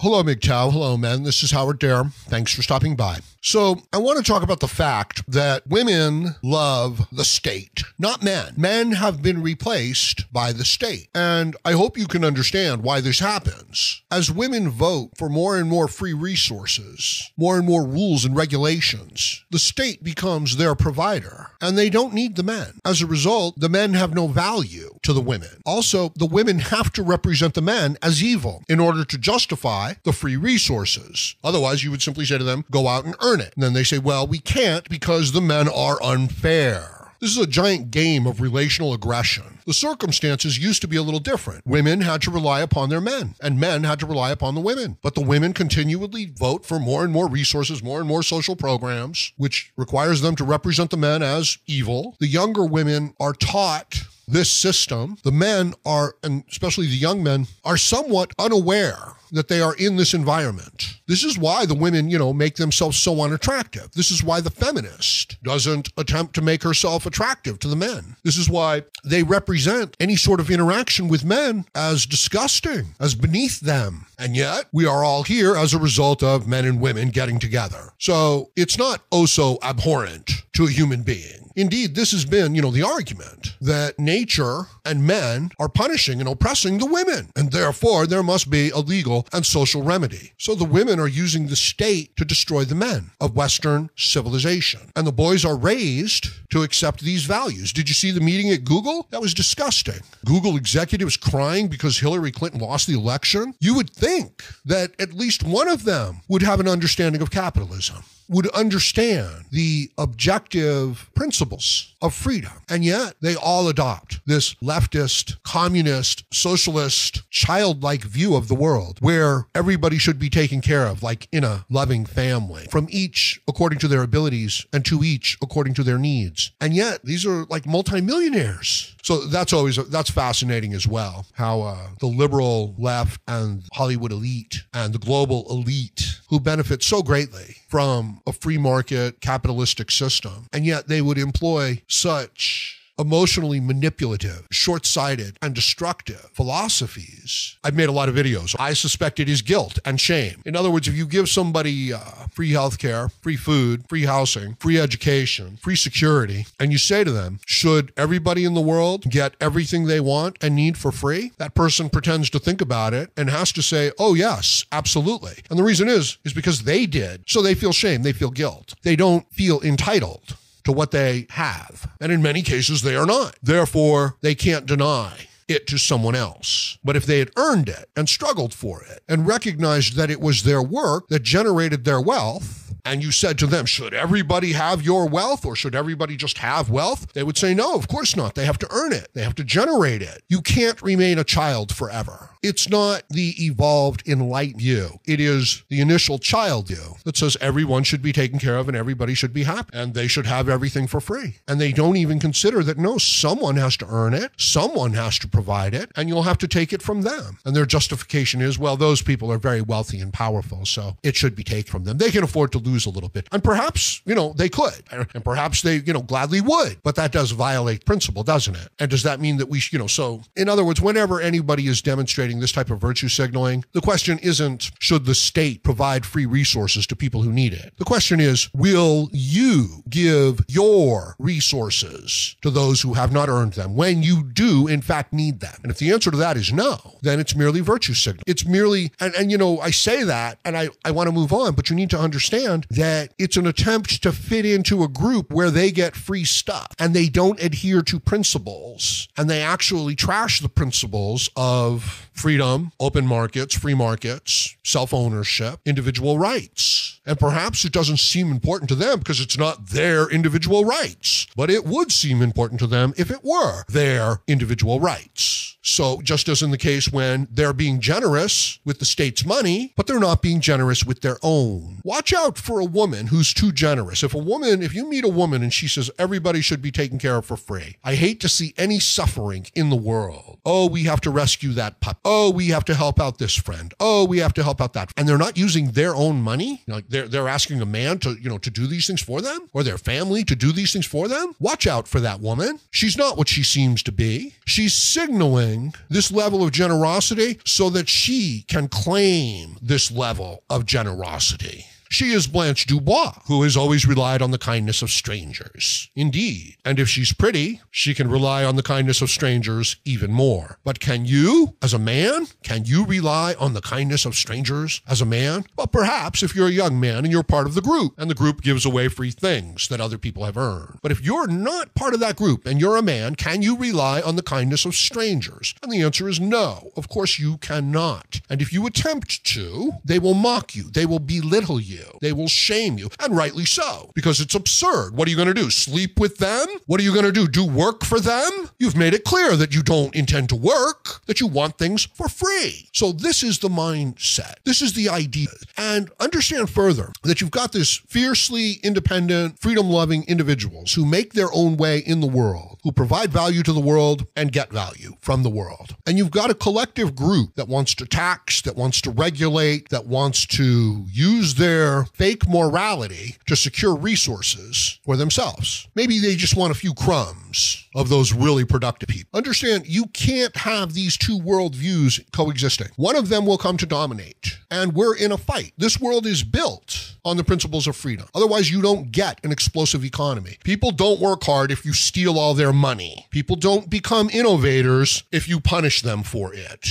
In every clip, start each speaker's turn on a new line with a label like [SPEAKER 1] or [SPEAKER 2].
[SPEAKER 1] Hello, MGTOW. Hello, men. This is Howard Dare. Thanks for stopping by. So I want to talk about the fact that women love the state, not men. Men have been replaced by the state. And I hope you can understand why this happens. As women vote for more and more free resources, more and more rules and regulations, the state becomes their provider, and they don't need the men. As a result, the men have no value to the women. Also, the women have to represent the men as evil in order to justify the free resources. Otherwise, you would simply say to them, go out and earn it. And then they say, well, we can't because the men are unfair. This is a giant game of relational aggression. The circumstances used to be a little different. Women had to rely upon their men, and men had to rely upon the women. But the women continually vote for more and more resources, more and more social programs, which requires them to represent the men as evil. The younger women are taught this system. The men are, and especially the young men, are somewhat unaware that they are in this environment. This is why the women, make themselves so unattractive. This is why the feminist doesn't attempt to make herself attractive to the men. This is why they represent any sort of interaction with men as disgusting, as beneath them. And yet, we are all here as a result of men and women getting together. So it's not oh so abhorrent to a human being. Indeed, this has been, the argument that nature and men are punishing and oppressing the women, and therefore there must be a legal and social remedy. So the women are using the state to destroy the men of Western civilization, and the boys are raised to accept these values. Did you see the meeting at Google? That was disgusting. Google executives crying because Hillary Clinton lost the election. You would think that at least one of them would have an understanding of capitalism, would understand the objective principles of freedom. And yet they all adopt this leftist, communist, socialist, childlike view of the world where everybody should be taken care of like in a loving family, from each according to their abilities and to each according to their needs. And yet these are like multimillionaires. So that's fascinating as well, how the liberal left and Hollywood elite and the global elite who benefit so greatly from a free market capitalistic system, and yet they would employ such emotionally manipulative, short-sighted, and destructive philosophies. I've made a lot of videos. I suspect it is guilt and shame. In other words, if you give somebody free healthcare, free food, free housing, free education, free security, and you say to them, should everybody in the world get everything they want and need for free? That person pretends to think about it and has to say, oh yes, absolutely. And the reason is because they did. So they feel shame, they feel guilt. They don't feel entitled to what they have. And in many cases, they are not. Therefore, they can't deny it to someone else. But if they had earned it and struggled for it and recognized that it was their work that generated their wealth, and you said to them, should everybody have your wealth or should everybody just have wealth? They would say, no, of course not. They have to earn it. They have to generate it. You can't remain a child forever. It's not the evolved, enlightened view. It is the initial child view that says everyone should be taken care of and everybody should be happy and they should have everything for free. And they don't even consider that, no, someone has to earn it. Someone has to provide it and you'll have to take it from them. And their justification is, well, those people are very wealthy and powerful, so it should be taken from them. They can afford to lose a little bit. And perhaps, they could. And perhaps they, gladly would. But that does violate principle, doesn't it? And does that mean that we, so in other words, whenever anybody is demonstrating this type of virtue signaling, the question isn't, should the state provide free resources to people who need it? The question is, will you give your resources to those who have not earned them when you do, in fact, need them? And if the answer to that is no, then it's merely virtue signaling. It's merely, and I say that, and I want to move on, but you need to understand that it's an attempt to fit into a group where they get free stuff and they don't adhere to principles and they actually trash the principles of freedom, open markets, free markets, self-ownership, individual rights. And perhaps it doesn't seem important to them because it's not their individual rights, but it would seem important to them if it were their individual rights. So just as in the case when they're being generous with the state's money, but they're not being generous with their own. Watch out for a woman who's too generous. If you meet a woman and she says everybody should be taken care of for free, I hate to see any suffering in the world. Oh, we have to rescue that pup. Oh, we have to help out this friend. Oh, we have to help out that. And they're not using their own money, like they're asking a man to, to do these things for them, or their family to do these things for them. Watch out for that woman. She's not what she seems to be. She's signaling this level of generosity so that she can claim this level of generosity. She is Blanche Dubois, who has always relied on the kindness of strangers. Indeed. And if she's pretty, she can rely on the kindness of strangers even more. But can you, as a man, can you rely on the kindness of strangers as a man? Well, perhaps if you're a young man and you're part of the group, and the group gives away free things that other people have earned. But if you're not part of that group and you're a man, can you rely on the kindness of strangers? And the answer is no. Of course you cannot. And if you attempt to, they will mock you. They will belittle you. They will shame you, and rightly so, because it's absurd. What are you going to do? Sleep with them? What are you going to do? Do work for them? You've made it clear that you don't intend to work, that you want things for free. So this is the mindset. This is the idea. And understand further that you've got this fiercely independent, freedom-loving individuals who make their own way in the world, who provide value to the world and get value from the world. And you've got a collective group that wants to tax, that wants to regulate, that wants to use their fake morality to secure resources for themselves. Maybe they just want a few crumbs of those really productive people. Understand, you can't have these two worldviews coexisting. One of them will come to dominate, and we're in a fight. This world is built on the principles of freedom. Otherwise, you don't get an explosive economy. People don't work hard if you steal all their money. People don't become innovators if you punish them for it.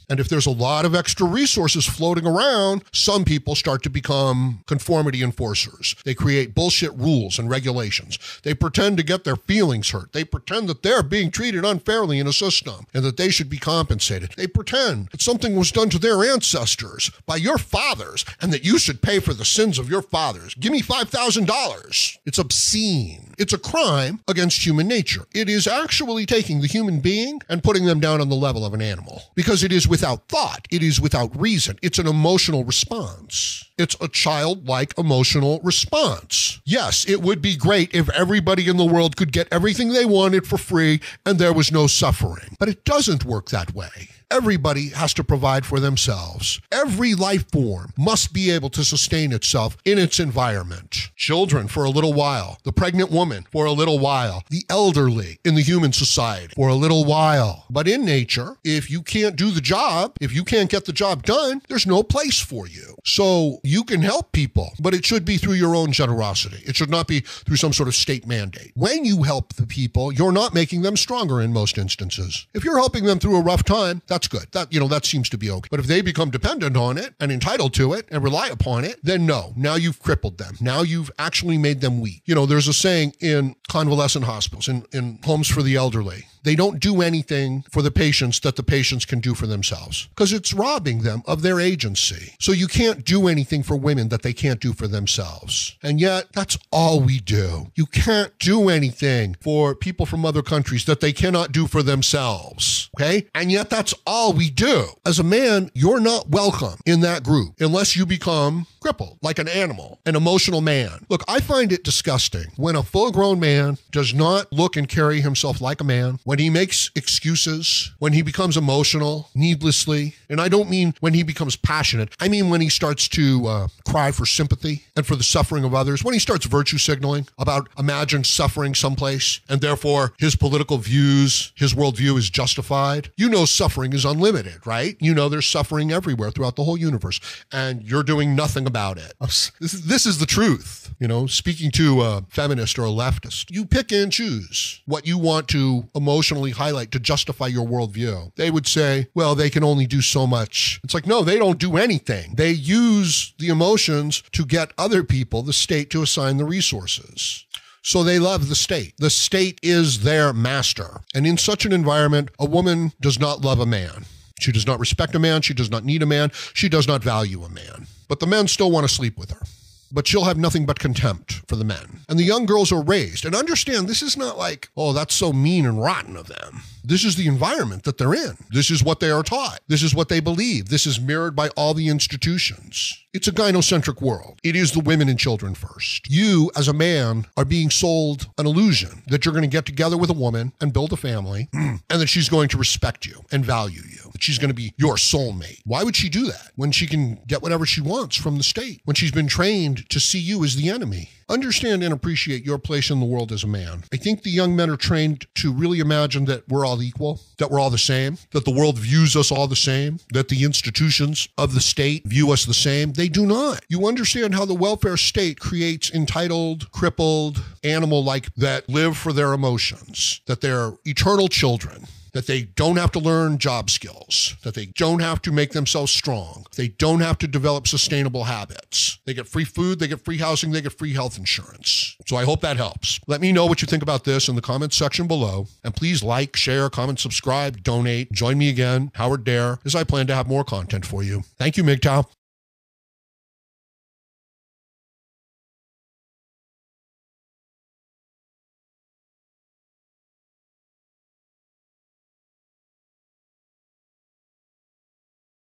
[SPEAKER 1] And if there's a lot of extra resources floating around, some people start to become conformity enforcers. They create bullshit rules and regulations. They pretend to get their feelings hurt. They pretend that they're being treated unfairly in a system and that they should be compensated. They pretend that something was done to their ancestors by your fathers and that you should pay for the sins of your fathers. Give me $5,000. It's obscene. It's a crime against human nature. It is actually taking the human being and putting them down on the level of an animal, because it is without thought. It is without reason. It's an emotional response. It's a childlike emotional response. Yes, it would be great if everybody in the world could get everything they wanted for free and there was no suffering. But it doesn't work that way. Everybody has to provide for themselves. Every life form must be able to sustain itself in its environment. Children for a little while, the pregnant woman for a little while, the elderly in the human society for a little while. But in nature, if you can't do the job, if you can't get the job done, there's no place for you. So you can help people, but it should be through your own generosity. It should not be through some sort of state mandate. When you help the people, you're not making them stronger in most instances. If you're helping them through a rough time, that's good. That seems to be okay. But if they become dependent on it and entitled to it and rely upon it, then no, now you've crippled them. Now you've actually made them weak. There's a saying in convalescent hospitals, in homes for the elderly, they don't do anything for the patients that the patients can do for themselves, because it's robbing them of their agency. So you can't do anything for women that they can't do for themselves. And yet that's all we do. You can't do anything for people from other countries that they cannot do for themselves. Okay? And yet that's all we do. As a man, you're not welcome in that group unless you become crippled, like an animal, an emotional man. Look, I find it disgusting when a full-grown man does not look and carry himself like a man, when he makes excuses, when he becomes emotional needlessly. And I don't mean when he becomes passionate. I mean when he starts to cry for sympathy and for the suffering of others, when he starts virtue signaling about imagined suffering someplace, and therefore his political views, his worldview is justified. Suffering is unlimited, right? There's suffering everywhere throughout the whole universe, and you're doing nothing about it. This is the truth. Speaking to a feminist or a leftist, you pick and choose what you want to emotionally highlight to justify your worldview. They would say, well, they can only do so much. It's like, no, they don't do anything. They use the emotions to get other people, the state, to assign the resources. So they love the state. The state is their master. And in such an environment, a woman does not love a man. She does not respect a man. She does not need a man. She does not value a man. But the men still want to sleep with her. But she'll have nothing but contempt for the men. And the young girls are raised. And understand, this is not like, oh, that's so mean and rotten of them. This is the environment that they're in. This is what they are taught. This is what they believe. This is mirrored by all the institutions. It's a gynocentric world. It is the women and children first. You, as a man, are being sold an illusion that you're going to get together with a woman and build a family, and that she's going to respect you and value you. she's going to be your soulmate. Why would she do that when she can get whatever she wants from the state, when she's been trained to see you as the enemy? Understand and appreciate your place in the world as a man. I think the young men are trained to really imagine that we're all equal, that we're all the same, that the world views us all the same, that the institutions of the state view us the same. They do not. You understand how the welfare state creates entitled, crippled, animal-like that live for their emotions, that they're eternal children, that they don't have to learn job skills, that they don't have to make themselves strong, they don't have to develop sustainable habits. They get free food, they get free housing, they get free health insurance. So I hope that helps. Let me know what you think about this in the comments section below. And please like, share, comment, subscribe, donate. Join me again, Howard Dare, as I plan to have more content for you. Thank you, MGTOW.